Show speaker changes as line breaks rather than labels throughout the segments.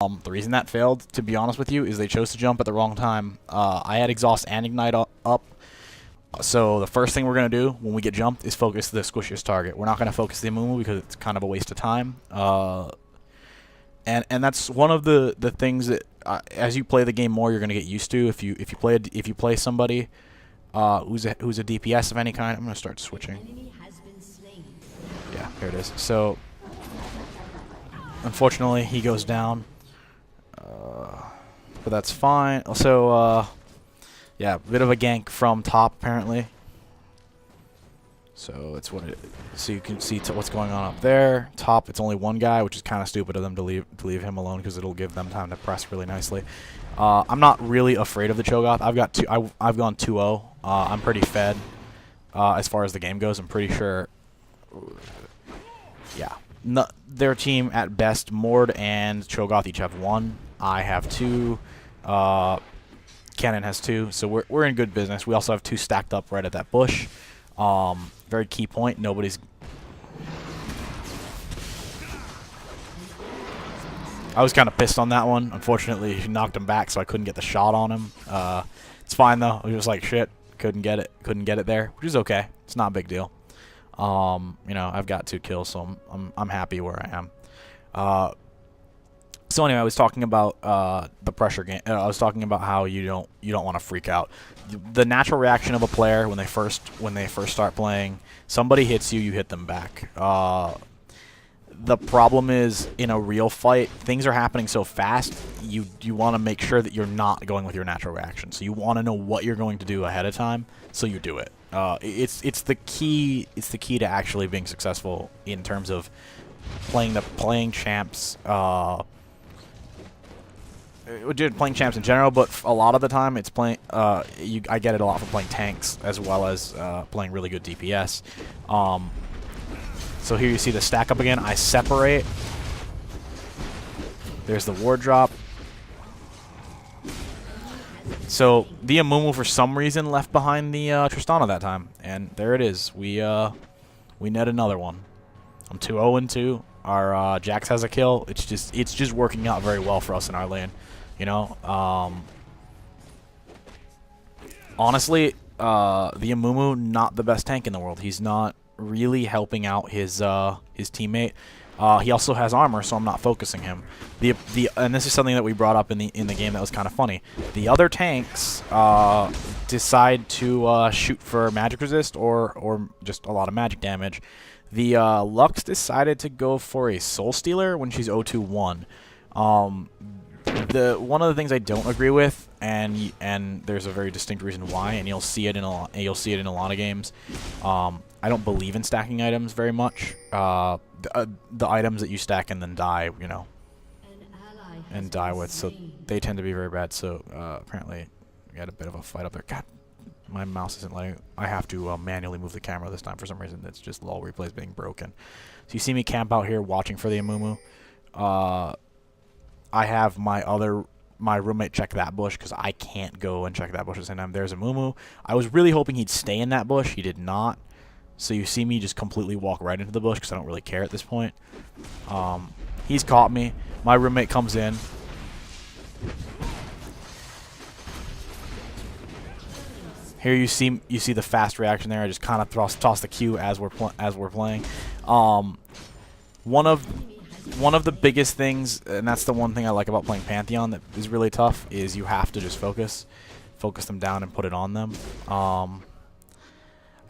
The reason that failed, to be honest with you, is they chose to jump at the wrong time. I had exhaust and ignite up. So the first thing we're going to do when we get jumped is focus the squishiest target. We're not going to focus the Amumu because it's kind of a waste of time. And that's one of the things that as you play the game more, you're going to get used to. If you play somebody who's a DPS of any kind, I'm going to start switching. Yeah, here it is. So unfortunately, he goes down, but that's fine. Also, yeah, a bit of a gank from top apparently. So it's what it. So you can see what's going on up there. Top, it's only one guy, which is kind of stupid of them to leave him alone because it'll give them time to press really nicely. I'm not really afraid of the Cho'Gath. I've gone 2-0. I'm pretty fed as far as the game goes. I'm pretty sure. Yeah, their team at best, Mord and Cho'Gath each have 1. I have 2. Cannon has 2. So we're in good business. We also have 2 stacked up right at that bush. Very key point. Nobody's. I was kind of pissed on that one. Unfortunately, he knocked him back, so I couldn't get the shot on him. It's fine though. I was just like shit. Couldn't get it there, which is okay. It's not a big deal. You know, I've got 2 kills, so I'm happy where I am. So anyway, I was talking about the pressure game. I was talking about how you don't want to freak out. The natural reaction of a player when they first start playing, somebody hits you, you hit them back. The problem is in a real fight, things are happening so fast. You want to make sure that you're not going with your natural reaction. So you want to know what you're going to do ahead of time, so you do it. It's the key. It's the key to actually being successful in terms of playing champs. Playing champs in general, but a lot of the time it's playing. I get it a lot from playing tanks as well as playing really good DPS. So here you see the stack up again. I separate. There's the ward drop. So the Amumu for some reason left behind the Tristana that time, and there it is. We net another one. I'm 2-0-2. Our Jax has a kill. It's just working out very well for us in our lane. You know, honestly, the Amumu, not the best tank in the world. He's not really helping out his teammate. He also has armor, so I'm not focusing him. And this is something that we brought up in the game that was kind of funny. The other tanks decide to shoot for magic resist or just a lot of magic damage. The Lux decided to go for a Soul Stealer when she's 0-2-1. One of the things I don't agree with, and there's a very distinct reason why, and you'll see it in a lot of games. I don't believe in stacking items very much. The items that you stack and then die, you know, and die with, so they tend to be very bad. So apparently, we had a bit of a fight up there. God, my mouse isn't letting. I have to manually move the camera this time for some reason. It's just LOL replays being broken. So you see me camp out here watching for the Amumu. I have my roommate check that bush because I can't go and check that bush at the same time. There's a Amumu. I was really hoping he'd stay in that bush. He did not. So you see me just completely walk right into the bush because I don't really care at this point. He's caught me. My roommate comes in. Here you see the fast reaction there. I just kind of toss the Q as we're playing. One of the biggest things, and that's the one thing I like about playing Pantheon that is really tough, is you have to just focus them down and put it on them.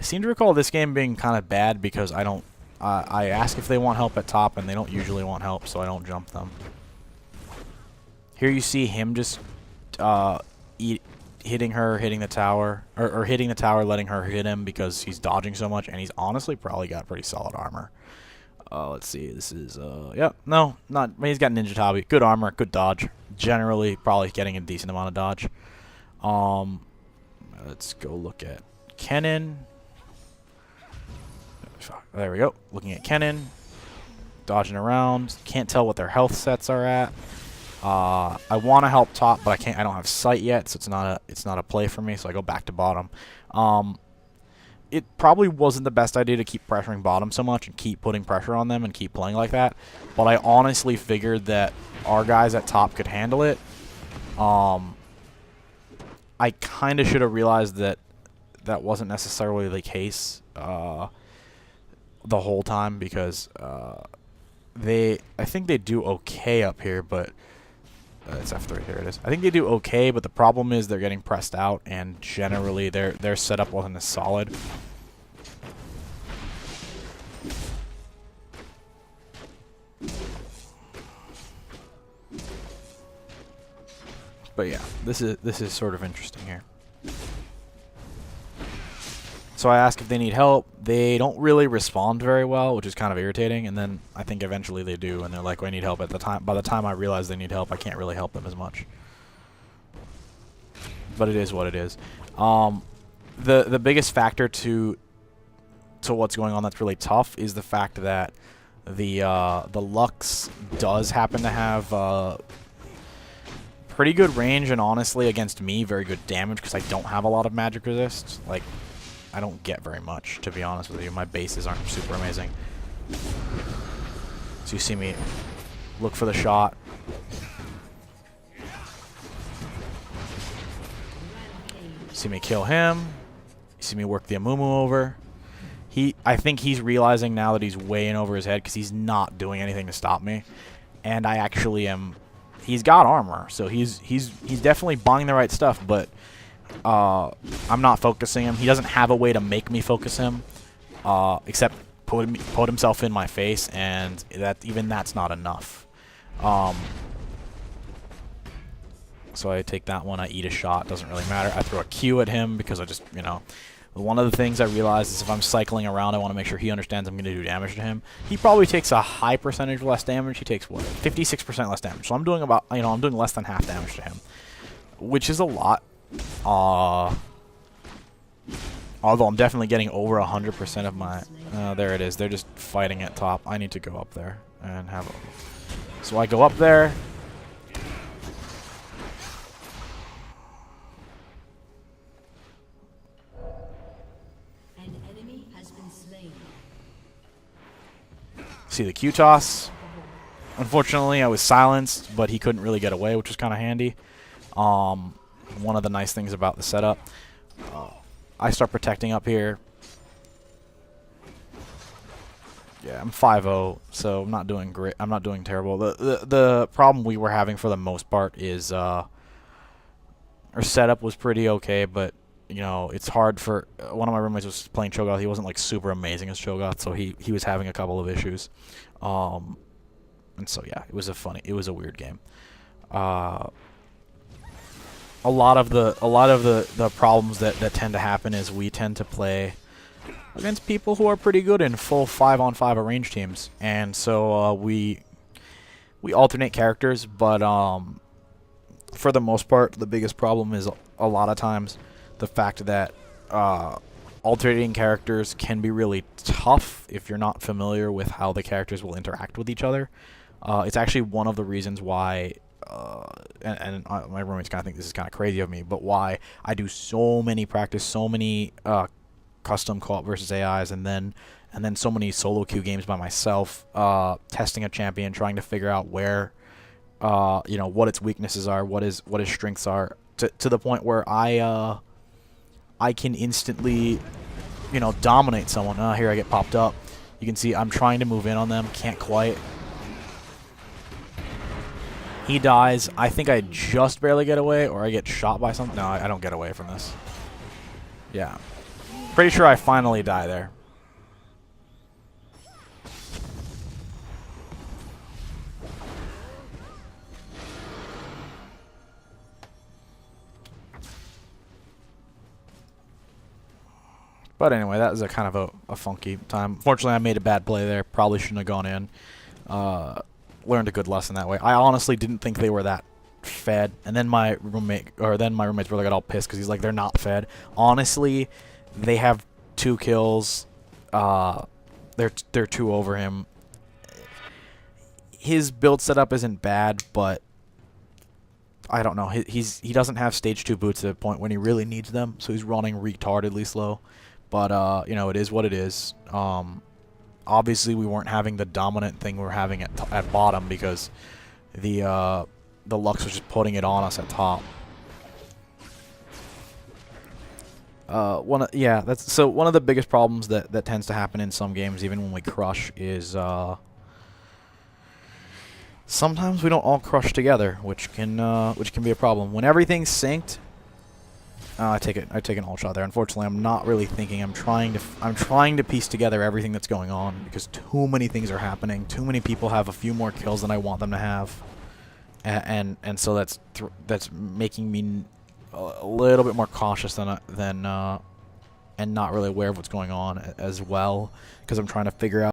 I seem to recall this game being kind of bad because I ask if they want help at top and they don't usually want help, so I don't jump them. Here you see him just hitting the tower, or hitting the tower, letting her hit him because he's dodging so much, and he's honestly probably got pretty solid armor. Let's see, this is, yeah, no, not, I mean, he's got Ninja Tabi, good armor, good dodge, generally probably getting a decent amount of dodge. Let's go look at Kennen. There we go, looking at Kennen, dodging around, can't tell what their health sets are at. I want to help top, but I don't have sight yet, so it's not a play for me, so I go back to bottom. it probably wasn't the best idea to keep pressuring bottom so much and keep putting pressure on them and keep playing like that. But I honestly figured that our guys at top could handle it. I kind of should have realized that that wasn't necessarily the case the whole time, because I think they do okay up here, but it's F3. Here it is. I think they do okay, but the problem is they're getting pressed out, and generally their setup wasn't as solid. But yeah, this is sort of interesting here. So I ask if they need help. They don't really respond very well, which is kind of irritating. And then I think eventually they do, and they're like, "I need help." At the time, by the time I realize they need help, I can't really help them as much. But it is what it is. The biggest factor to what's going on that's really tough is the fact that the Lux does happen to have pretty good range, and honestly against me very good damage, because I don't have a lot of magic resist. Like, I don't get very much, to be honest with you. My bases aren't super amazing. So you see me look for the shot. You see me kill him. You see me work the Amumu over. I think he's realizing now that he's way in over his head, because he's not doing anything to stop me. And I actually am. He's got armor, so he's definitely buying the right stuff, but I'm not focusing him. He doesn't have a way to make me focus him, except put himself in my face, and even that's not enough. So I take that one. I eat a shot. Doesn't really matter. I throw a Q at him because I just, you know. One of the things I realized is if I'm cycling around, I want to make sure he understands I'm going to do damage to him. He probably takes a high percentage less damage. He takes, what, 56% less damage. So I'm doing about, you know, I'm doing less than half damage to him, which is a lot. Although I'm definitely getting over 100% of my... there it is. They're just fighting at top. I need to go up there and have a... So I go up there. See the Q toss. Unfortunately, I was silenced, but he couldn't really get away, which was kind of handy. One of the nice things about the setup. I start protecting up here. Yeah, I'm 5-0, so I'm not doing great. I'm not doing terrible. The problem we were having for the most part is our setup was pretty okay, but you know, it's hard for one of my roommates was playing Cho'Gath. He wasn't like super amazing as Cho'Gath, so he was having a couple of issues. And so yeah, it was a weird game. A lot of the problems that tend to happen is we tend to play against people who are pretty good in full 5-on-5 arranged teams, and so we alternate characters, but for the most part, the biggest problem is a lot of times the fact that alternating characters can be really tough if you're not familiar with how the characters will interact with each other. It's actually one of the reasons why, my roommates kind of think this is kind of crazy of me, but why I do so many custom co-op versus AIs, and then so many solo queue games by myself, testing a champion, trying to figure out where, you know, what its weaknesses are, what his strengths are, to the point where I can instantly, you know, dominate someone. Here I get popped up. You can see I'm trying to move in on them. Can't quite. He dies. I think I just barely get away, or I get shot by something. No, I don't get away from this. Yeah. Pretty sure I finally die there. But anyway, that was a kind of a funky time. Fortunately, I made a bad play there. Probably shouldn't have gone in. Learned a good lesson that way. I honestly didn't think they were that fed. And then my roommates really got all pissed because he's like, they're not fed. Honestly, they have 2 kills. They're 2 over him. His build setup isn't bad, but I don't know. He doesn't have stage 2 boots at a point when he really needs them, so he's running retardedly slow. But you know, it is what it is. Obviously, we weren't having the dominant thing we're having at bottom because the Lux was just putting it on us at top. One of the biggest problems that tends to happen in some games, even when we crush, is sometimes we don't all crush together, which can be a problem. When everything's synced, I take an ult shot there. Unfortunately, I'm not really thinking. I'm trying to piece together everything that's going on because too many things are happening. Too many people have a few more kills than I want them to have, and so that's making me a little bit more cautious and not really aware of what's going on as well, because I'm trying to figure out